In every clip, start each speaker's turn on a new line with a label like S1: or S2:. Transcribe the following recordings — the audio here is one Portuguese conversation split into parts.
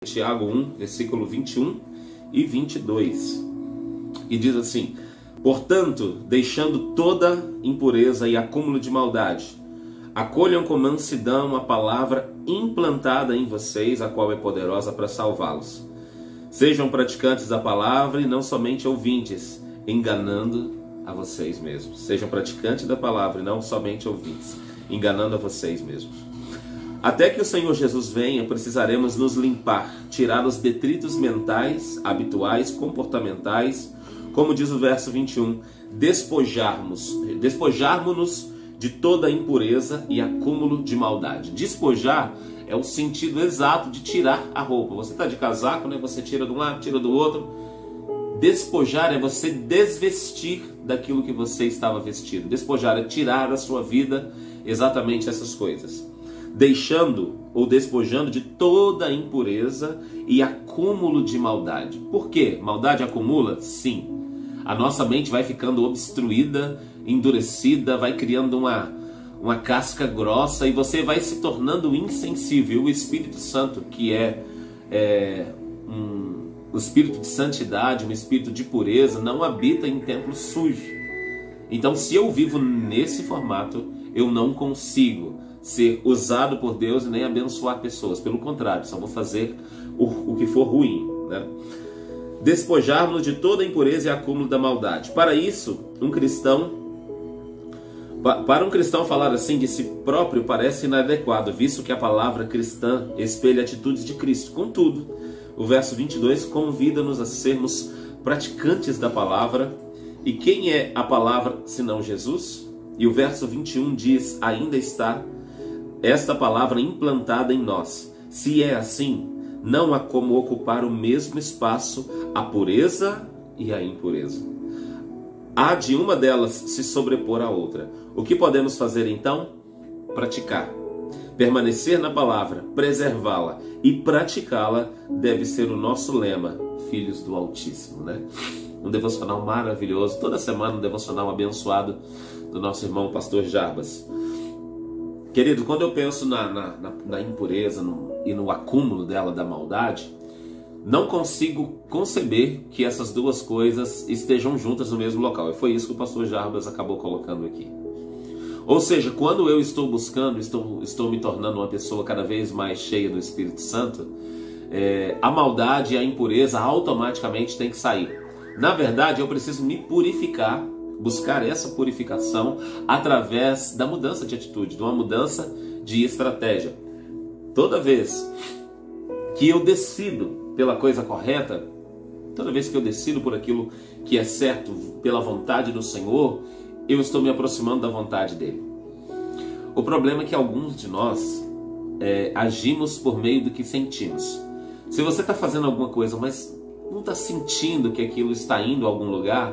S1: Tiago 1, versículo 21 e 22. E diz assim: portanto, deixando toda impureza e acúmulo de maldade, acolham com mansidão a palavra implantada em vocês, a qual é poderosa para salvá-los. Sejam praticantes da palavra e não somente ouvintes, enganando a vocês mesmos. Sejam praticantes da palavra e não somente ouvintes, enganando a vocês mesmos. Até que o Senhor Jesus venha, precisaremos nos limpar, tirar os detritos mentais, habituais, comportamentais, como diz o verso 21, despojarmos-nos de toda impureza e acúmulo de maldade. Despojar é o sentido exato de tirar a roupa. Você está de casaco, né? Você tira de um lado, tira do outro. Despojar é você desvestir daquilo que você estava vestido. Despojar é tirar da sua vida exatamente essas coisas. Deixando ou despojando de toda impureza e acúmulo de maldade. Por quê? Maldade acumula? Sim. A nossa mente vai ficando obstruída, endurecida, vai criando uma casca grossa e você vai se tornando insensível. O Espírito Santo, que o espírito de santidade, um espírito de pureza, não habita em templo sujo. Então, se eu vivo nesse formato, eu não consigo ser usado por Deus e nem abençoar pessoas. Pelo contrário, só vou fazer o que for ruim, né? Despojarmos de toda impureza e acúmulo da maldade. Para isso, para um cristão falar assim de si próprio parece inadequado, visto que a palavra cristã espelha atitudes de Cristo. Contudo, o verso 22 convida-nos a sermos praticantes da palavra. E quem é a palavra senão Jesus? E o verso 21 diz: ainda está esta palavra implantada em nós. Se é assim, não há como ocupar o mesmo espaço a pureza e a impureza. Há de uma delas se sobrepor à outra. O que podemos fazer então? Praticar. Permanecer na palavra, preservá-la e praticá-la deve ser o nosso lema, filhos do Altíssimo, né? Um devocional maravilhoso, toda semana um devocional abençoado do nosso irmão pastor Jarbas. Querido, quando eu penso na impureza e no acúmulo dela, da maldade, não consigo conceber que essas duas coisas estejam juntas no mesmo local. E foi isso que o pastor Jarbas acabou colocando aqui. Ou seja, quando eu estou buscando, estou me tornando uma pessoa cada vez mais cheia do Espírito Santo, a maldade e a impureza automaticamente tem que sair. Na verdade, eu preciso me purificar, buscar essa purificação através da mudança de atitude, de uma mudança de estratégia. Toda vez que eu decido pela coisa correta, toda vez que eu decido por aquilo que é certo, pela vontade do Senhor, eu estou me aproximando da vontade dele. O problema é que alguns de nós agimos por meio do que sentimos. Se você está fazendo alguma coisa, mas não está sentindo que aquilo está indo a algum lugar,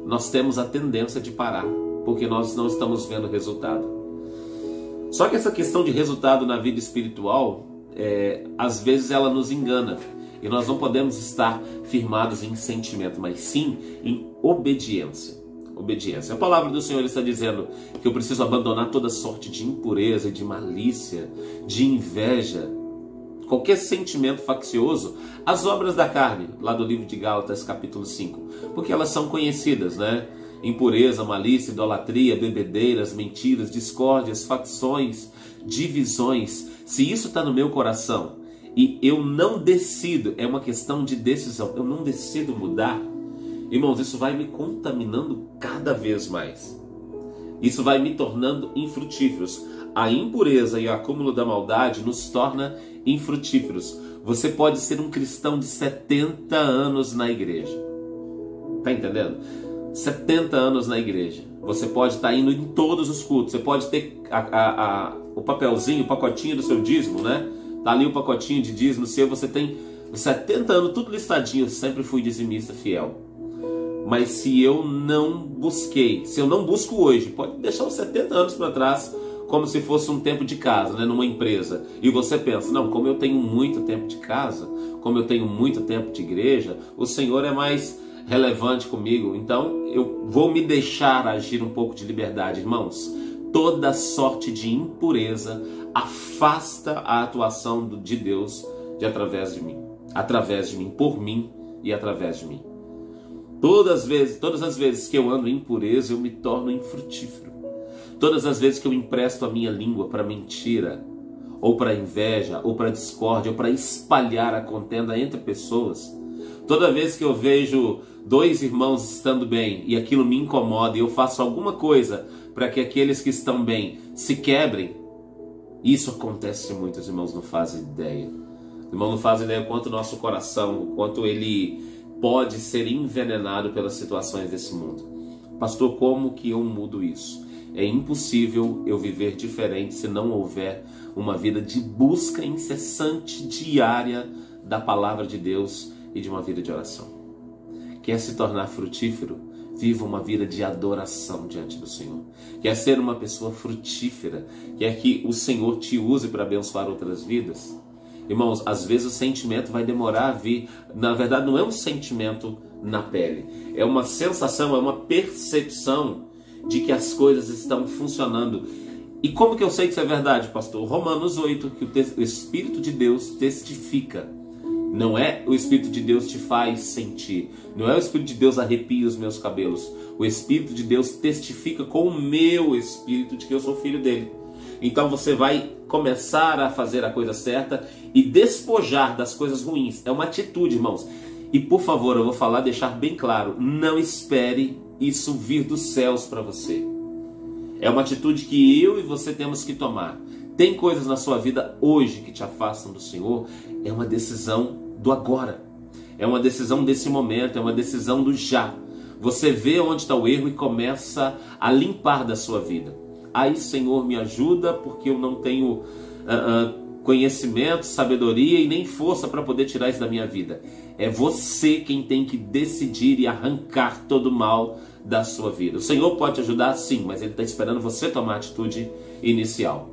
S1: nós temos a tendência de parar, porque nós não estamos vendo resultado. Só que essa questão de resultado na vida espiritual, às vezes ela nos engana. E nós não podemos estar firmados em sentimento, mas sim em obediência. Obediência. A palavra do Senhor está dizendo que eu preciso abandonar toda sorte de impureza, de malícia, de inveja, qualquer sentimento faccioso, as obras da carne, lá do livro de Gálatas, capítulo 5, porque elas são conhecidas, né? Impureza, malícia, idolatria, bebedeiras, mentiras, discórdias, facções, divisões. Se isso está no meu coração e eu não decido, é uma questão de decisão, eu não decido mudar, irmãos, isso vai me contaminando cada vez mais. Isso vai me tornando infrutíferos. A impureza e o acúmulo da maldade nos torna infrutíferos. Você pode ser um cristão de 70 anos na igreja. Tá entendendo? 70 anos na igreja. Você pode estar indo em todos os cultos. Você pode ter o papelzinho, o pacotinho do seu dízimo, né? Tá ali o pacotinho de dízimo seu. Você tem 70 anos, tudo listadinho. Eu sempre fui dizimista fiel. Mas se eu não busquei, se eu não busco hoje, pode deixar os 70 anos para trás, como se fosse um tempo de casa, né, numa empresa. E você pensa, não, como eu tenho muito tempo de casa, como eu tenho muito tempo de igreja, o Senhor é mais relevante comigo, então eu vou me deixar agir um pouco de liberdade. Irmãos, toda sorte de impureza afasta a atuação de Deus através de mim, por mim e através de mim. Todas as vezes que eu ando em impureza, eu me torno infrutífero. Todas as vezes que eu empresto a minha língua para mentira, ou para inveja, ou para discórdia, ou para espalhar a contenda entre pessoas, toda vez que eu vejo dois irmãos estando bem e aquilo me incomoda e eu faço alguma coisa para que aqueles que estão bem se quebrem, isso acontece muito, os irmãos não fazem ideia. Os irmãos não fazem ideia quanto o nosso coração, o quanto ele pode ser envenenado pelas situações desse mundo. Pastor, como que eu mudo isso? É impossível eu viver diferente se não houver uma vida de busca incessante, diária da palavra de Deus e de uma vida de oração. Quer se tornar frutífero? Viva uma vida de adoração diante do Senhor. Quer ser uma pessoa frutífera? Quer que o Senhor te use para abençoar outras vidas? Irmãos, às vezes o sentimento vai demorar a vir. Na verdade, não é um sentimento na pele. É uma sensação, é uma percepção de que as coisas estão funcionando. E como que eu sei que isso é verdade, pastor? Romanos 8, que o Espírito de Deus testifica. Não é o Espírito de Deus te faz sentir. Não é o Espírito de Deus arrepia os meus cabelos. O Espírito de Deus testifica com o meu espírito de que eu sou filho dele. Então você vai começar a fazer a coisa certa e despojar das coisas ruins. É uma atitude, irmãos. E por favor, eu vou falar, deixar bem claro, não espere isso vir dos céus para você. É uma atitude que eu e você temos que tomar. Tem coisas na sua vida hoje que te afastam do Senhor, é uma decisão do agora. É uma decisão desse momento, é uma decisão do já. Você vê onde está o erro e começa a limpar da sua vida. Aí, Senhor, me ajuda, porque eu não tenho conhecimento, sabedoria e nem força para poder tirar isso da minha vida. É você quem tem que decidir e arrancar todo o mal da sua vida. O Senhor pode te ajudar, sim, mas Ele está esperando você tomar a atitude inicial.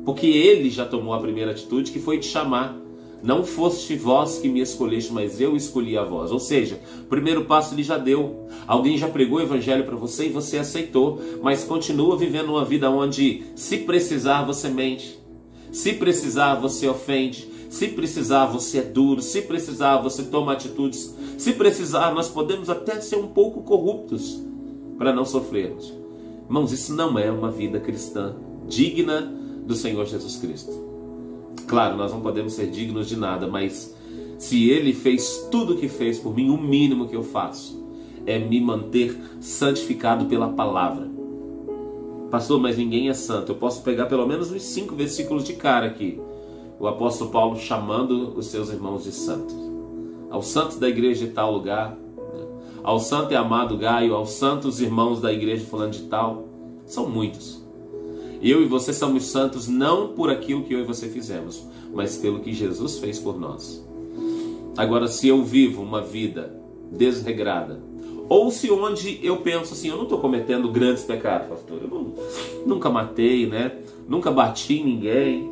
S1: Porque Ele já tomou a primeira atitude, que foi te chamar. Não foste vós que me escolheste, mas eu escolhi a vós. Ou seja, o primeiro passo Ele já deu. Alguém já pregou o evangelho para você e você aceitou. Mas continua vivendo uma vida onde, se precisar, você mente. Se precisar, você ofende. Se precisar, você é duro. Se precisar, você toma atitudes. Se precisar, nós podemos até ser um pouco corruptos para não sofrermos. Irmãos, isso não é uma vida cristã digna do Senhor Jesus Cristo. Claro, nós não podemos ser dignos de nada, mas se Ele fez tudo o que fez por mim, o mínimo que eu faço é me manter santificado pela palavra. Pastor, mas ninguém é santo. Eu posso pegar pelo menos uns 5 versículos de cara aqui. O apóstolo Paulo chamando os seus irmãos de santos. Aos santos da igreja de tal lugar, ao santo e amado Gaio, aos santos irmãos da igreja fulano de tal. São muitos. Eu e você somos santos não por aquilo que eu e você fizemos, mas pelo que Jesus fez por nós. Agora, se eu vivo uma vida desregrada, ou se onde eu penso assim, eu não estou cometendo grandes pecados, pastor, eu nunca matei, né? Nunca bati em ninguém,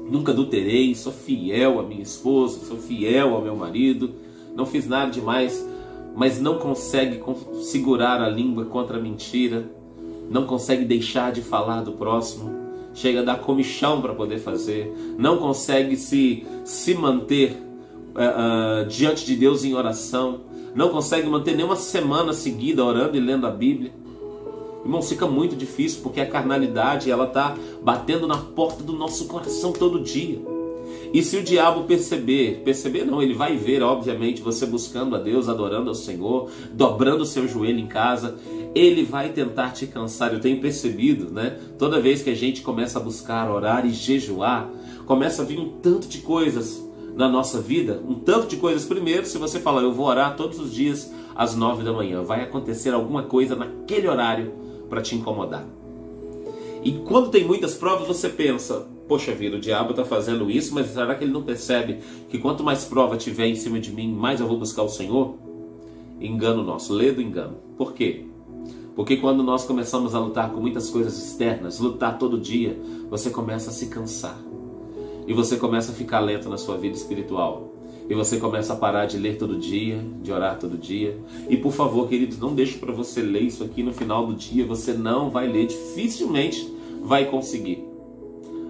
S1: nunca adulterei, sou fiel à minha esposa, sou fiel ao meu marido, não fiz nada demais, mas não consegue segurar a língua contra a mentira, não consegue deixar de falar do próximo, chega a dar comichão para poder fazer, não consegue se manter diante de Deus em oração, não consegue manter nenhuma semana seguida orando e lendo a Bíblia. Irmão, fica muito difícil, porque a carnalidade ela está batendo na porta do nosso coração todo dia. E se o diabo perceber não, ele vai ver, obviamente, você buscando a Deus, adorando ao Senhor, dobrando o seu joelho em casa, ele vai tentar te cansar. Eu tenho percebido, né? Toda vez que a gente começa a buscar, orar e jejuar, começa a vir um tanto de coisas na nossa vida, um tanto de coisas. Primeiro, se você falar, eu vou orar todos os dias às 9 da manhã, vai acontecer alguma coisa naquele horário para te incomodar. E quando tem muitas provas, você pensa, poxa vida, o diabo está fazendo isso, mas será que ele não percebe que quanto mais prova tiver em cima de mim, mais eu vou buscar o Senhor? Engano nosso, ledo engano. Por quê? Porque quando nós começamos a lutar com muitas coisas externas, lutar todo dia, você começa a se cansar. E você começa a ficar lento na sua vida espiritual. E você começa a parar de ler todo dia, de orar todo dia. E por favor, queridos, não deixe para você ler isso aqui no final do dia. Você não vai ler, dificilmente vai conseguir.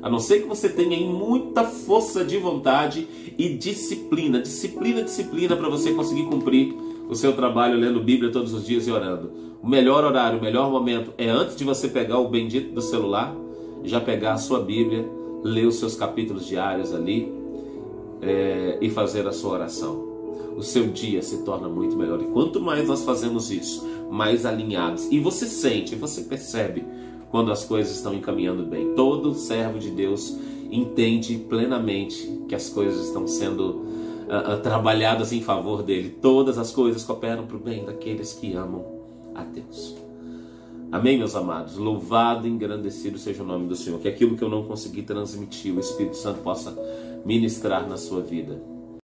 S1: A não ser que você tenha aí muita força de vontade e disciplina. Disciplina para você conseguir cumprir o seu trabalho lendo Bíblia todos os dias e orando. O melhor horário, o melhor momento é antes de você pegar o bendito do celular, já pegar a sua Bíblia, ler os seus capítulos diários ali e fazer a sua oração. O seu dia se torna muito melhor. E quanto mais nós fazemos isso, mais alinhados. E você sente, você percebe quando as coisas estão encaminhando bem. Todo servo de Deus entende plenamente que as coisas estão sendo trabalhadas em favor dele. Todas as coisas cooperam para o bem daqueles que amam a Deus. Amém, meus amados? Louvado e engrandecido seja o nome do Senhor. Que aquilo que eu não consegui transmitir, o Espírito Santo possa ministrar na sua vida.